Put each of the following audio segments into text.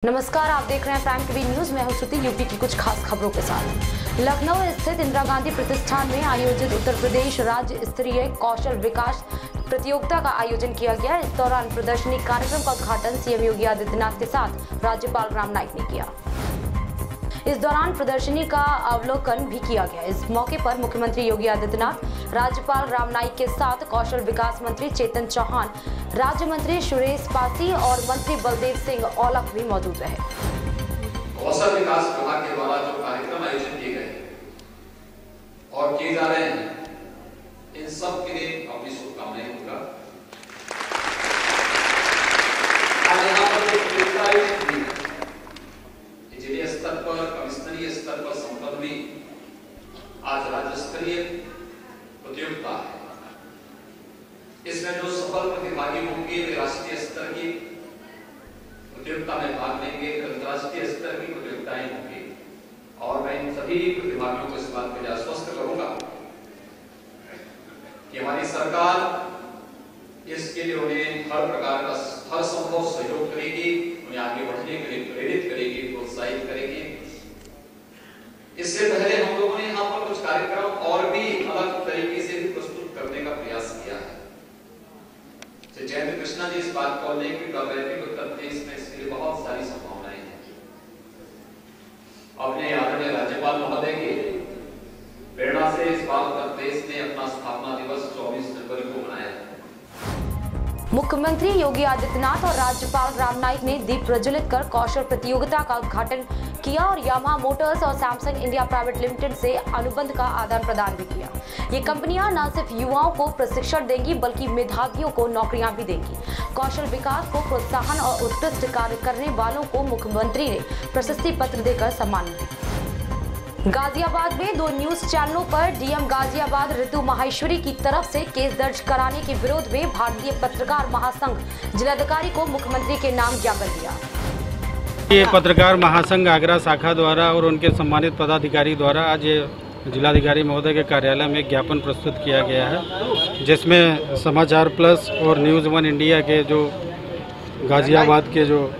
नमस्कार, आप देख रहे हैं प्राइम टीवी न्यूज। मैं हूं श्रुति। यूपी की कुछ खास खबरों के साथ। लखनऊ स्थित इंदिरा गांधी प्रतिष्ठान में आयोजित उत्तर प्रदेश राज्य स्तरीय कौशल विकास प्रतियोगिता का आयोजन किया गया। इस दौरान प्रदर्शनी कार्यक्रम का उद्घाटन सीएम योगी आदित्यनाथ के साथ राज्यपाल राम नाईक ने किया। इस दौरान प्रदर्शनी का अवलोकन भी किया गया। इस मौके पर मुख्यमंत्री योगी आदित्यनाथ, राज्यपाल राम नाईक के साथ कौशल विकास मंत्री चेतन चौहान, राज्य मंत्री सुरेश पासी और मंत्री बलदेव सिंह औलख भी मौजूद रहे। कौशल विकास विभाग के द्वारा जो कार्यक्रम आयोजित किए गए और किए जा रहे हैं, इन सब के लिए अपनी शुभकामनाएं दूंगा। आज यहाँ पर जो प्रतियोगिता आयोजित हुई, जिले स्तर पर, कमिश्नरी स्तर पर संपन्न हुई, आज राज्य स्तरीय प्रतियोगिता है। इसमें जो सफल प्रतिभागी होंगे वे राष्ट्रीय स्तर की प्रतियोगिता में भाग लेंगे, अंतर्राष्ट्रीय स्तर की प्रतियोगिताएं होंगी। और मैं इन सभी प्रतिभागियों को इस बात के लिए आश्वस्त करूंगा कि हमारी सरकार इसके लिए उन्हें हर प्रकार का हर संभव सहयोग करेगी, उन्हें आगे बढ़ने के लिए प्रेरित करेगी, प्रोत्साहित करेगी। इससे पहले हम लोगों ने यहाँ पर कुछ कार्यक्रम और भी अलग तरीके से प्रस्तुत करने का प्रयास किया है। जयंत कृष्णा जी इस बात को उल्लेख भी कर रहे थे कि उत्तर प्रदेश में इसके लिए बहुत सारी संभावनाएं हैं। अपने आदरणीय राज्यपाल महोदय की प्रेरणा से इस बार उत्तर प्रदेश ने अपना स्थापना दिवस 24 जनवरी को मनाया है। मुख्यमंत्री योगी आदित्यनाथ और राज्यपाल राम नाईक ने दीप प्रज्वलित कर कौशल प्रतियोगिता का उद्घाटन किया और यामाहा मोटर्स और सैमसंग इंडिया प्राइवेट लिमिटेड से अनुबंध का आदान प्रदान भी किया। ये कंपनियां न सिर्फ युवाओं को प्रशिक्षण देंगी बल्कि मेधावियों को नौकरियां भी देंगी। कौशल विकास को प्रोत्साहन और उत्कृष्ट कार्य करने वालों को मुख्यमंत्री ने प्रशस्ति पत्र देकर सम्मानित किया। गाजियाबाद में 2 न्यूज चैनलों पर डीएम गाजियाबाद ऋतु माहेश्वरी की तरफ से केस दर्ज कराने के विरोध में भारतीय पत्रकार महासंघ जिलाधिकारी को मुख्यमंत्री के नाम ज्ञापन दिया। ये पत्रकार महासंघ आगरा शाखा द्वारा और उनके सम्मानित पदाधिकारी द्वारा आज जिलाधिकारी महोदय के कार्यालय में ज्ञापन प्रस्तुत किया गया है, जिसमें समाचार प्लस और न्यूज़ 1 इंडिया के जो गाजियाबाद के जो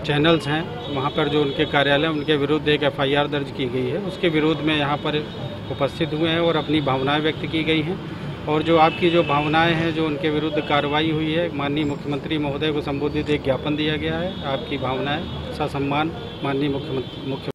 चैनल्स हैं, वहाँ पर जो उनके कार्यालय, उनके विरुद्ध एक एफआईआर दर्ज की गई है। उसके विरोध में यहाँ पर उपस्थित हुए हैं और अपनी भावनाएं व्यक्त की गई हैं। और जो आपकी जो भावनाएं हैं, जो उनके विरुद्ध कार्रवाई हुई है, माननीय मुख्यमंत्री महोदय को संबोधित एक ज्ञापन दिया गया है। आपकी भावनाएं ससम्मान माननीय मुख्यमंत्री।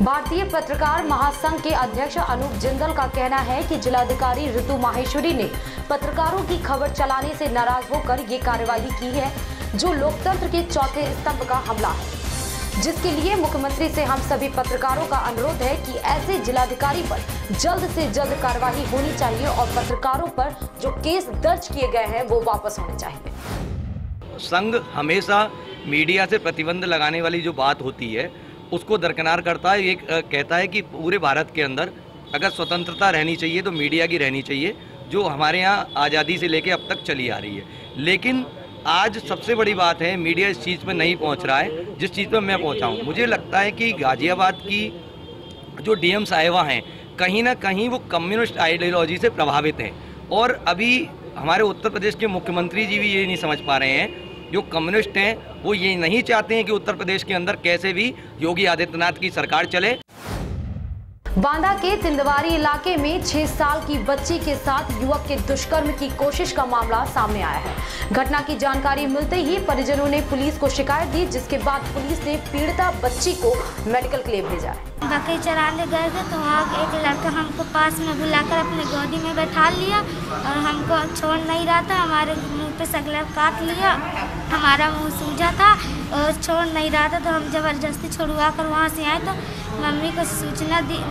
भारतीय पत्रकार महासंघ के अध्यक्ष अनूप जिंदल का कहना है कि जिलाधिकारी ऋतु माहेश्वरी ने पत्रकारों की खबर चलाने से नाराज होकर ये कार्यवाही की है, जो लोकतंत्र के चौथे स्तंभ का हमला है, जिसके लिए मुख्यमंत्री से हम सभी पत्रकारों का अनुरोध है कि ऐसे जिलाधिकारी पर जल्द से जल्द कार्रवाई होनी चाहिए और पत्रकारों पर जो केस दर्ज किए गए हैं वो वापस होने चाहिए। संघ हमेशा मीडिया से प्रतिबंध लगाने वाली जो बात होती है उसको दरकिनार करता है। ये कहता है कि पूरे भारत के अंदर अगर स्वतंत्रता रहनी चाहिए तो मीडिया की रहनी चाहिए, जो हमारे यहाँ आज़ादी से लेके अब तक चली आ रही है। लेकिन आज सबसे बड़ी बात है, मीडिया इस चीज़ पे नहीं पहुंच रहा है जिस चीज़ पे मैं पहुंचा हूं। मुझे लगता है कि गाजियाबाद की जो डीएम साहिबा हैं, कहीं ना कहीं वो कम्युनिस्ट आइडियोलॉजी से प्रभावित हैं। और अभी हमारे उत्तर प्रदेश के मुख्यमंत्री जी भी ये नहीं समझ पा रहे हैं, जो कम्युनिस्ट हैं वो ये नहीं चाहते हैं कि उत्तर प्रदेश के अंदर कैसे भी योगी आदित्यनाथ की सरकार चले। बांदा के तिंदवारी इलाके में 6 साल की बच्ची के साथ युवक के दुष्कर्म की कोशिश का मामला सामने आया है। घटना की जानकारी मिलते ही परिजनों ने पुलिस को शिकायत दी, जिसके बाद पुलिस ने पीड़िता बच्ची को मेडिकल के लिए भेजा। बकरी चराने गए थे तो वहाँ एक लड़का हमको पास में बुलाकर अपने गोदी में बैठा लिया और हमको छोड़ नहीं रहा था। हमारे मुँह पे सगला काट लिया, हमारा मुँह सूजा था और छोड़ नहीं रहा था, तो हम जबरदस्ती छुड़वा कर वहाँ से आए तो मम्मी को सूचना दी।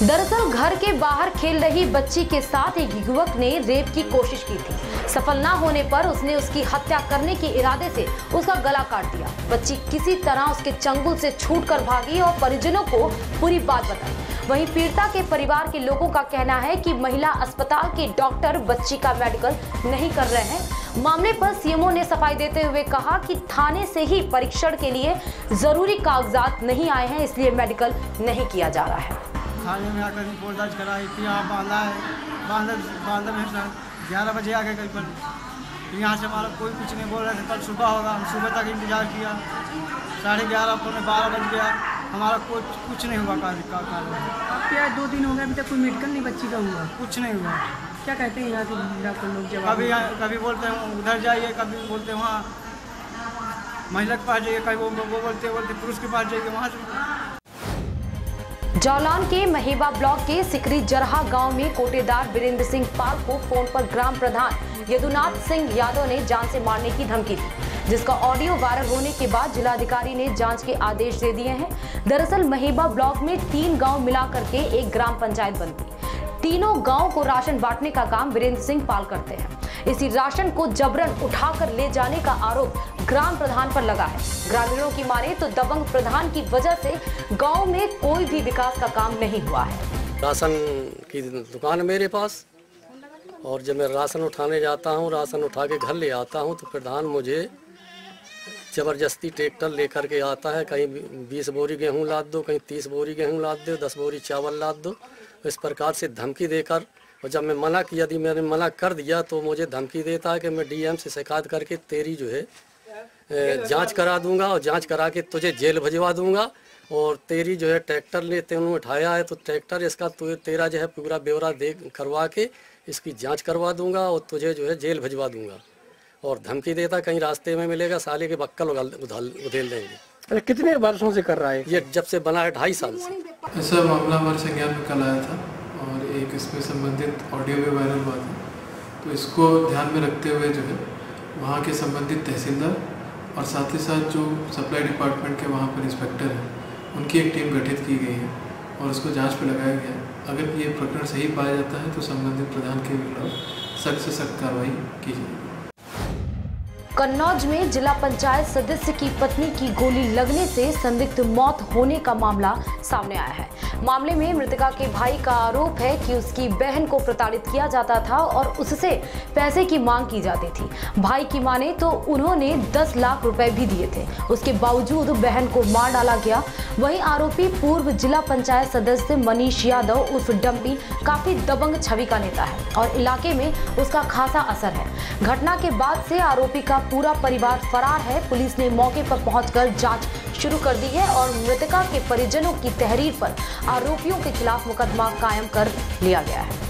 दरअसल घर के बाहर खेल रही बच्ची के साथ एक युवक ने रेप की कोशिश की थी। सफल न होने पर उसने उसकी हत्या करने के इरादे से उसका गला काट दिया। बच्ची किसी तरह उसके चंगुल से छूटकर भागी और परिजनों को पूरी बात बताई। वहीं पीड़िता के परिवार के लोगों का कहना है कि महिला अस्पताल के डॉक्टर बच्ची का मेडिकल नहीं कर रहे हैं। मामले पर सीएमओ ने सफाई देते हुए कहा कि थाने से ही परीक्षण के लिए जरूरी कागजात नहीं आए हैं, इसलिए मेडिकल नहीं किया जा रहा है। थाने में आकर रिपोर्ट दर्ज कराई थी, यहाँ बांधा है, बांधा में 11 बजे आ गए करीबन। यहाँ से हमारा कोई कुछ नहीं बोल रहे थे। कल सुबह होगा, हम सुबह तक इंतजार किया, 11:30 पौने 12 बज गया, हमारा कुछ नहीं हुआ कार्रवाई। क्या 2 दिन हो गए अभी तक कोई मेडिकल नहीं बच्ची का हुआ? कुछ नहीं हुआ। क्या कहते हैं यहाँ के डॉक्टर लोग? जब कभी बोलते हैं उधर जाइए, कभी बोलते हैं वहाँ महिला के पास जाइए, कभी वो बोलते पुरुष के पास जाइए, वहाँ से। जालौन के महेबा ब्लॉक के सिकरी जरहा गांव में कोटेदार वीरेंद्र सिंह पाल को फोन पर ग्राम प्रधान यदुनाथ सिंह यादव ने जान से मारने की धमकी दी, जिसका ऑडियो वायरल होने के बाद जिलाधिकारी ने जांच के आदेश दे दिए हैं। दरअसल महेबा ब्लॉक में 3 गांव मिलाकर के एक ग्राम पंचायत बनती। तीनों गांव को राशन बांटने का काम वीरेंद्र सिंह पाल करते हैं। इसी राशन को जबरन उठाकर ले जाने का आरोप ग्राम प्रधान पर लगा है। ग्रामीणों की माने तो दबंग प्रधान की वजह से गांव में कोई भी विकास का काम नहीं हुआ है। राशन की दुकान मेरे पास, और जब मैं राशन उठाने जाता हूं, राशन उठा के घर ले आता हूं, तो प्रधान मुझे ज़बरदस्ती ट्रैक्टर लेकर के आता है। कहीं 20 बोरी गेहूं लाद दो, कहीं 30 बोरी गेहूं लाद दो, 10 बोरी चावल लाद दो, इस प्रकार से धमकी देकर, और जब मैं मना किया, यदि मैंने मना कर दिया तो मुझे धमकी देता है कि मैं डीएम से शिकायत करके तेरी जो है जांच करा दूंगा, और जांच करा के तुझे जेल भिजवा दूंगा, और तेरी जो है ट्रैक्टर लेते उन्होंने उठाया है तो ट्रैक्टर इसका तेरा जो है पूरा ब्यौरा दे करवा के इसकी जांच करवा दूंगा, और तुझे जो है जेल भिजवा दूंगा। और धमकी देता कहीं रास्ते में मिलेगा, साले के बक्कल उधेल देंगे। अरे कितने वर्षों से कर रहा है ये? जब से बना है 2.5 साल से। ऐसा मामला हमारे संज्ञान में कल आया था, और एक इसमें संबंधित ऑडियो भी वायरल हुआ था। तो इसको ध्यान में रखते हुए जो है वहाँ के संबंधित तहसीलदार और साथ ही साथ जो सप्लाई डिपार्टमेंट के वहाँ पर इंस्पेक्टर हैं, उनकी एक टीम गठित की गई है और उसको जांच पर लगाया गया है। अगर ये प्रकरण सही पाया जाता है तो संबंधित प्रधान के खिलाफ सख्त से सख्त कार्रवाई की जाएगी। कन्नौज में जिला पंचायत सदस्य की पत्नी की गोली लगने से संदिग्ध मौत होने का मामला सामने आया है। मामले में मृतका के भाई का आरोप है कि उसकी बहन को प्रताड़ित किया जाता था और उससे पैसे की मांग की जाती थी। भाई की माने तो उन्होंने 10 लाख रुपए भी दिए थे, उसके बावजूद बहन को मार डाला गया। वहीं आरोपी पूर्व जिला पंचायत सदस्य मनीष यादव उर्फ डम्पी काफी दबंग छवि का नेता है और इलाके में उसका खासा असर है। घटना के बाद से आरोपी का पूरा परिवार फरार है। पुलिस ने मौके पर पहुंचकर जांच शुरू कर दी है और मृतका के परिजनों की तहरीर पर आरोपियों के खिलाफ मुकदमा कायम कर लिया गया है।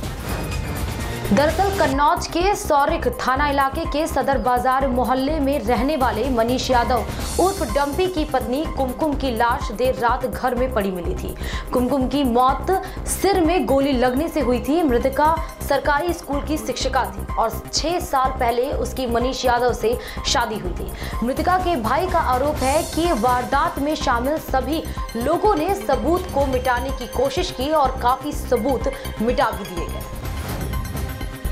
दरअसल कन्नौज के सौरिक थाना इलाके के सदर बाजार मोहल्ले में रहने वाले मनीष यादव उर्फ डम्पी की पत्नी कुमकुम की लाश देर रात घर में पड़ी मिली थी। कुमकुम की मौत सिर में गोली लगने से हुई थी। मृतका सरकारी स्कूल की शिक्षिका थी और 6 साल पहले उसकी मनीष यादव से शादी हुई थी। मृतका के भाई का आरोप है कि वारदात में शामिल सभी लोगों ने सबूत को मिटाने की कोशिश की और काफी सबूत मिटा भी दिए गए।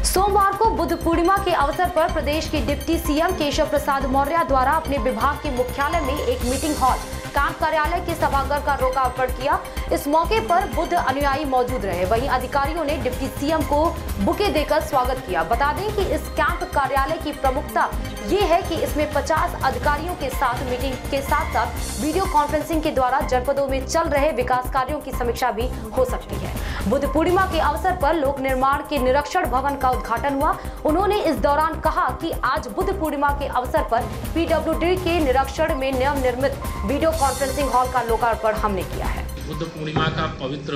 सोमवार को बुद्ध पूर्णिमा के अवसर पर प्रदेश के डिप्टी सीएम केशव प्रसाद मौर्य द्वारा अपने विभाग के मुख्यालय में एक मीटिंग हॉल कैंप कार्यालय के सभागार का लोकार्पण किया। इस मौके पर बुद्ध अनुयायी मौजूद रहे। वहीं अधिकारियों ने डिप्टी सीएम को बुके देकर स्वागत किया। बता दें कि इस कैंप कार्यालय की प्रमुखता ये है कि इसमें 50 अधिकारियों के साथ मीटिंग के साथ साथ वीडियो कॉन्फ्रेंसिंग के द्वारा जनपदों में चल रहे विकास कार्यों की समीक्षा भी हो सकती है। बुद्ध पूर्णिमा के अवसर पर लोक निर्माण के निरीक्षण भवन का उद्घाटन हुआ। उन्होंने इस दौरान कहा कि आज बुद्ध पूर्णिमा के अवसर पर पीडब्ल्यूडी के निरीक्षण में नवनिर्मित वीडियो कॉन्फ्रेंसिंग हॉल का लोकार्पण हमने किया है। बुद्ध पूर्णिमा का पवित्र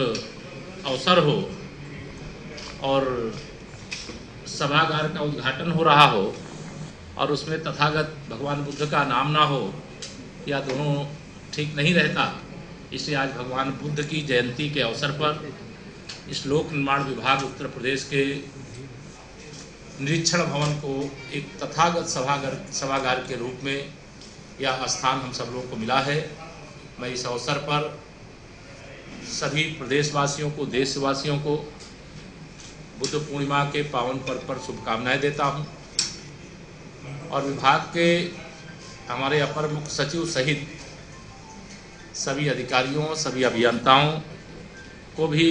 अवसर हो और सभागार का उद्घाटन हो रहा हो और उसमें तथागत भगवान बुद्ध का नाम ना हो, या दोनों ठीक नहीं रहता। इसलिए आज भगवान बुद्ध की जयंती के अवसर पर इस लोक निर्माण विभाग उत्तर प्रदेश के निरीक्षण भवन को एक तथागत सभागार के रूप में यह स्थान हम सब लोगों को मिला है। मैं इस अवसर पर सभी प्रदेशवासियों को, देशवासियों को बुद्ध पूर्णिमा के पावन पर्व पर शुभकामनाएं देता हूं और विभाग के हमारे अपर मुख्य सचिव सहित सभी अधिकारियों, सभी अभियंताओं को भी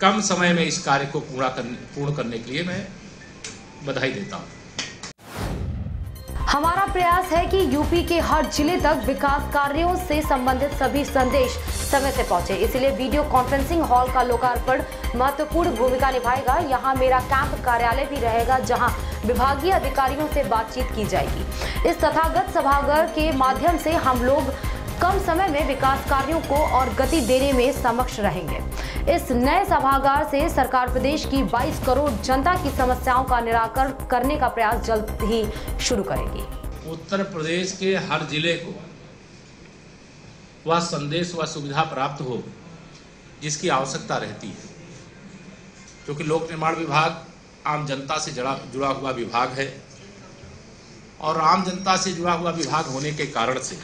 कम समय में इस कार्य को पूर्ण करने के लिए मैं बधाई देता हूं। हमारा प्रयास है कि यूपी के हर जिले तक विकास कार्यों से संबंधित सभी संदेश समय से पहुंचे। इसलिए वीडियो कॉन्फ्रेंसिंग हॉल का लोकार्पण महत्वपूर्ण भूमिका निभाएगा। यहां मेरा कैंप कार्यालय भी रहेगा, जहां विभागीय अधिकारियों से बातचीत की जाएगी। इस तथागत सभागार के माध्यम से हम लोग कम समय में विकास कार्यों को और गति देने में सक्षम रहेंगे। इस नए सभागार से सरकार प्रदेश की 22 करोड़ जनता की समस्याओं का निराकरण करने का प्रयास जल्द ही शुरू करेगी। उत्तर प्रदेश के हर जिले को वह संदेश व सुविधा प्राप्त हो जिसकी आवश्यकता रहती है, क्योंकि लोक निर्माण विभाग आम जनता से जुड़ा हुआ विभाग है और आम जनता से जुड़ा हुआ विभाग होने के कारण से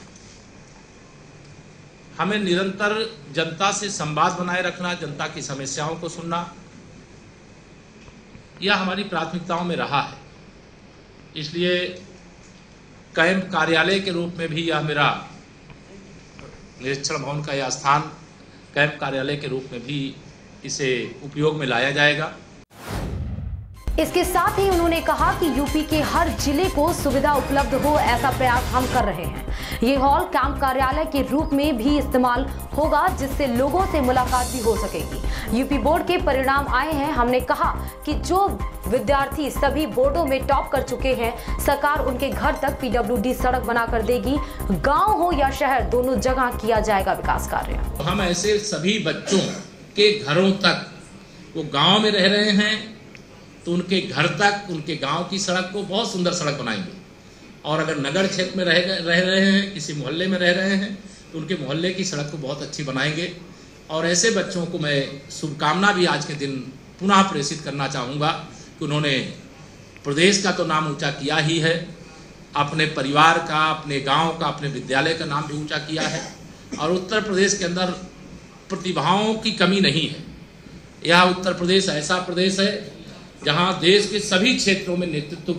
हमें निरंतर जनता से संवाद बनाए रखना, जनता की समस्याओं को सुनना, यह हमारी प्राथमिकताओं में रहा है। इसलिए कैंप कार्यालय के रूप में भी यह मेरा निरीक्षण भवन का यह स्थान कैंप कार्यालय के रूप में भी इसे उपयोग में लाया जाएगा। इसके साथ ही उन्होंने कहा कि यूपी के हर जिले को सुविधा उपलब्ध हो, ऐसा प्रयास हम कर रहे हैं। ये हॉल कैंप कार्यालय के रूप में भी इस्तेमाल होगा, जिससे लोगों से मुलाकात भी हो सकेगी। यूपी बोर्ड के परिणाम आए हैं। हमने कहा कि जो विद्यार्थी सभी बोर्डों में टॉप कर चुके हैं, सरकार उनके घर तक पीडब्ल्यूडी सड़क बनाकर देगी। गांव हो या शहर, दोनों जगह किया जाएगा विकास कार्य। हम ऐसे सभी बच्चों के घरों तक, वो गाँव में रह रहे हैं तो उनके घर तक, उनके गांव की सड़क को बहुत सुंदर सड़क बनाएंगे, और अगर नगर क्षेत्र में रह रहे हैं, किसी मोहल्ले में रह रहे हैं, तो उनके मोहल्ले की सड़क को बहुत अच्छी बनाएंगे। और ऐसे बच्चों को मैं शुभकामना भी आज के दिन पुनः प्रेषित करना चाहूँगा कि उन्होंने प्रदेश का तो नाम ऊंचा किया ही है, अपने परिवार का, अपने गाँव का, अपने विद्यालय का नाम भी ऊँचा किया है। और उत्तर प्रदेश के अंदर प्रतिभाओं की कमी नहीं है। यह उत्तर प्रदेश ऐसा प्रदेश है जहां देश के सभी क्षेत्रों में नेतृत्व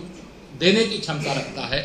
देने की क्षमता रखता है।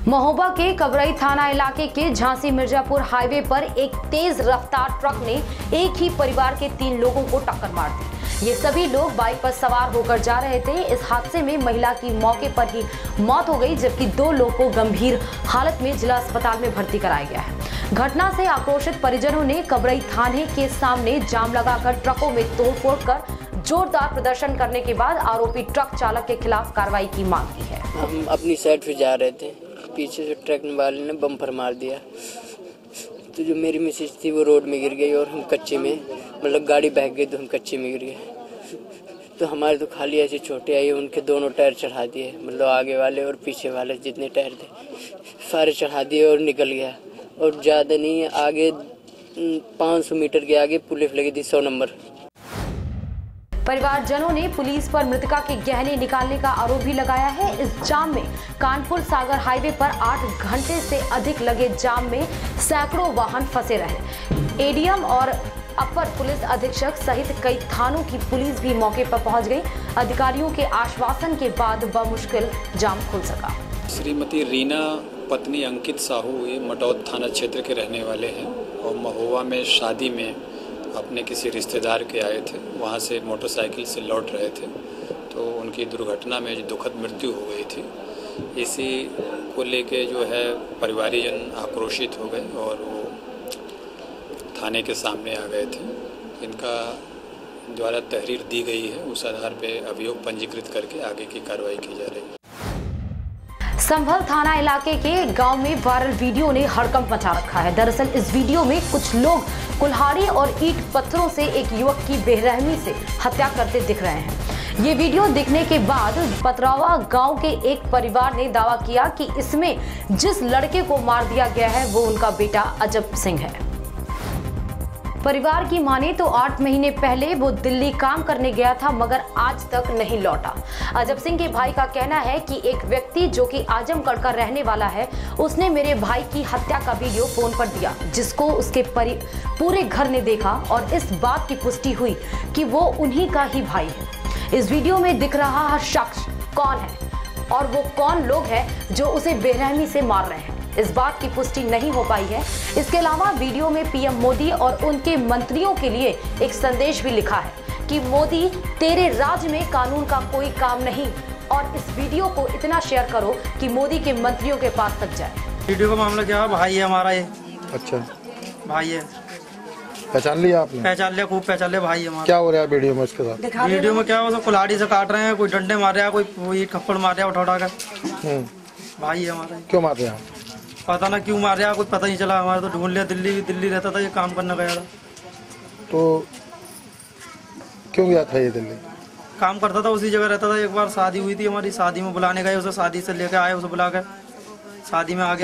महोबा के कबरई थाना इलाके के झांसी मिर्जापुर हाईवे पर एक तेज रफ्तार ट्रक ने एक ही परिवार के 3 लोगों को टक्कर मार दी। ये सभी लोग बाइक पर सवार होकर जा रहे थे। इस हादसे में महिला की मौके पर ही मौत हो गई, जबकि 2 लोगों को गंभीर हालत में जिला अस्पताल में भर्ती कराया गया है। घटना से आक्रोशित परिजनों ने कबरई थाने के सामने जाम लगाकर ट्रकों में तोड़फोड़ कर जोरदार प्रदर्शन करने के बाद आरोपी ट्रक चालक के खिलाफ कार्रवाई की मांग की है। हम अपनी साइड पे जा रहे थे, पीछे से ट्रक वाले ने बम्पर मार दिया, तो जो मेरी मिसेज थी वो रोड में गिर गई और हम कच्चे में, मतलब गाड़ी बह गई तो हम कच्चे में गिर गए। तो हमारे तो खाली ऐसे छोटे आई, उनके दोनों टायर चढ़ा दिए, मतलब आगे वाले और पीछे वाले जितने टायर थे सारे चढ़ा दिए और निकल गया। और ज़्यादा नहीं, आगे 500 मीटर के आगे पुलिस लगी थी 100 नंबर। परिवारजनों ने पुलिस पर मृतका के गहने निकालने का आरोप भी लगाया है। इस जाम में कानपुर सागर हाईवे पर 8 घंटे से अधिक लगे जाम में सैकड़ों वाहन फंसे रहे। एडीएम और अपर पुलिस अधीक्षक सहित कई थानों की पुलिस भी मौके पर पहुंच गई। अधिकारियों के आश्वासन के बाद बमुश्किल जाम खुल सका। श्रीमती रीना पत्नी अंकित साहू ये मटौद थाना क्षेत्र के रहने वाले हैं और महोबा में शादी में अपने किसी रिश्तेदार के आए थे। वहाँ से मोटरसाइकिल से लौट रहे थे तो उनकी दुर्घटना में जो दुखद मृत्यु हो गई थी। इसी को लेके जो है परिवारीजन आक्रोशित हो गए और वो थाने के सामने आ गए थे। इनका द्वारा तहरीर दी गई है, उस आधार पे अभियोग पंजीकृत करके आगे की कार्रवाई की जा रही है। संभल थाना इलाके के गांव में वायरल वीडियो ने हड़कंप मचा रखा है। दरअसल इस वीडियो में कुछ लोग कुल्हाड़ी और ईंट पत्थरों से एक युवक की बेरहमी से हत्या करते दिख रहे हैं। ये वीडियो दिखने के बाद पतरावा गांव के एक परिवार ने दावा किया कि इसमें जिस लड़के को मार दिया गया है वो उनका बेटा अजब सिंह है। परिवार की माने तो 8 महीने पहले वो दिल्ली काम करने गया था, मगर आज तक नहीं लौटा। अजब सिंह के भाई का कहना है कि एक व्यक्ति जो कि आजमगढ़ का रहने वाला है, उसने मेरे भाई की हत्या का वीडियो फोन पर दिया, जिसको उसके पूरे घर ने देखा और इस बात की पुष्टि हुई कि वो उन्हीं का ही भाई है। इस वीडियो में दिख रहा शख्स कौन है और वो कौन लोग हैं जो उसे बेरहमी से मार रहे हैं, इस बात की पुष्टि नहीं हो पाई है। इसके अलावा वीडियो में पीएम मोदी और उनके मंत्रियों के लिए एक संदेश भी लिखा है कि मोदी तेरे राज्य में कानून का कोई काम नहीं और इस वीडियो को इतना शेयर करो कि मोदी के मंत्रियों के पास तक जाए। वीडियो का मामला क्या है, भाई है हमारा ये। अच्छा, भाई है। पहचान लिया आपने? पहचान लिया, खूब पहचान लिया, भाई है हमारा। क्या हो रहा है वीडियो में उसके साथ? वीडियो में क्या हो, कुल्हाड़ी से काट रहे हैं, कोई डंडे मार रहा है, कोई थप्पड़ मार रहा है उठा कर। भाई है हमारा। क्यों मार रहे हैं? पता ना क्यों मार रहा है, कुछ पता नहीं चला। हमारा तो ढूंढ लिया, दिल्ली रहता था, ये काम करने गया था। तो क्यों गया था ये दिल्ली? काम करता था, उसी जगह रहता था। एक बार शादी हुई थी हमारी, शादी में बुलाने गए उसे, शादी से लेकर आए उसे बुला कर, शादी में आ गया।